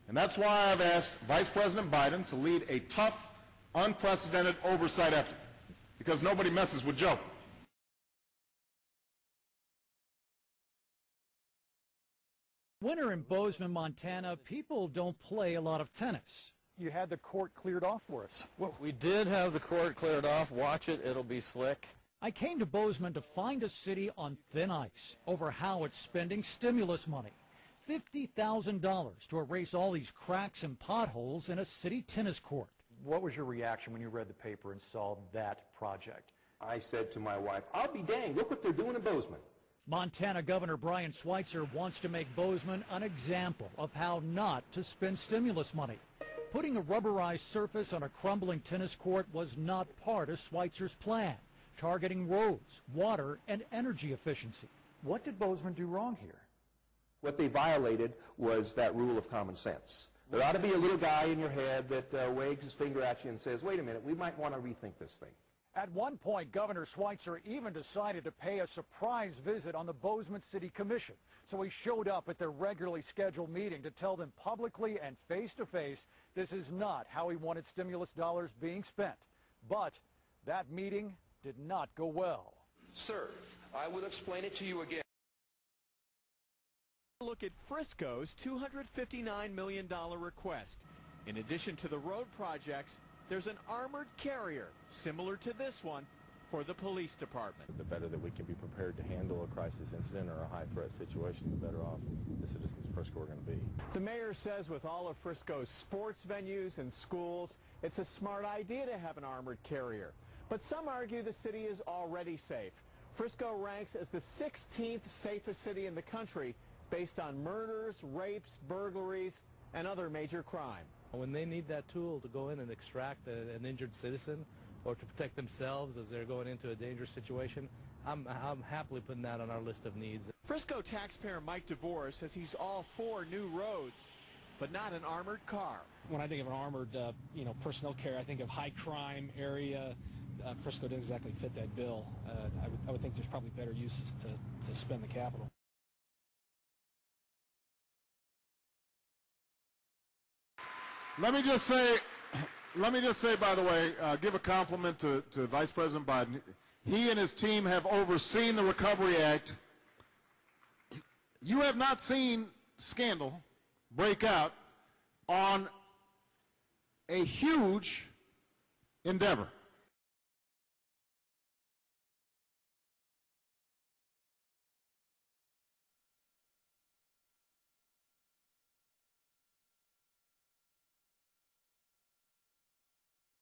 And that's why I've asked Vice President Biden to lead a tough, unprecedented oversight effort, because nobody messes with Joe. Winter in Bozeman, Montana, people don't play a lot of tennis. You had the court cleared off for us. Well, we did have the court cleared off. Watch it. It'll be slick. I came to Bozeman to find a city on thin ice over how it's spending stimulus money. $50,000 to erase all these cracks and potholes in a city tennis court. What was your reaction when you read the paper and saw that project? I said to my wife, I'll be danged, look what they're doing in Bozeman. Montana Governor Brian Schweitzer wants to make Bozeman an example of how not to spend stimulus money. Putting a rubberized surface on a crumbling tennis court was not part of Schweitzer's plan, targeting roads, water, and energy efficiency. What did Bozeman do wrong here? What they violated was that rule of common sense. There ought to be a little guy in your head that wags his finger at you and says, wait a minute, we might want to rethink this thing. At one point, Governor Schweitzer even decided to pay a surprise visit on the Bozeman City Commission. So he showed up at their regularly scheduled meeting to tell them publicly and face-to-face this is not how he wanted stimulus dollars being spent. But that meeting did not go well. Sir, I will explain it to you again. Look at Frisco's $259 million request. In addition to the road projects, there's an armored carrier, similar to this one, for the police department. The better that we can be prepared to handle a crisis incident or a high-threat situation, the better off the citizens of Frisco are going to be. The mayor says with all of Frisco's sports venues and schools, it's a smart idea to have an armored carrier. But some argue the city is already safe. Frisco ranks as the 16th safest city in the country based on murders, rapes, burglaries, and other major crime. When they need that tool to go in and extract an injured citizen or to protect themselves as they're going into a dangerous situation, I'm happily putting that on our list of needs. Frisco taxpayer Mike DeVore says he's all for new roads, but not an armored car. When I think of an armored personnel carrier, I think of high crime area. Frisco doesn't exactly fit that bill. I would think there's probably better uses to spend the capital. Let me just say, by the way, give a compliment to Vice President Biden. He and his team have overseen the Recovery Act. You have not seen scandal break out on a huge endeavor.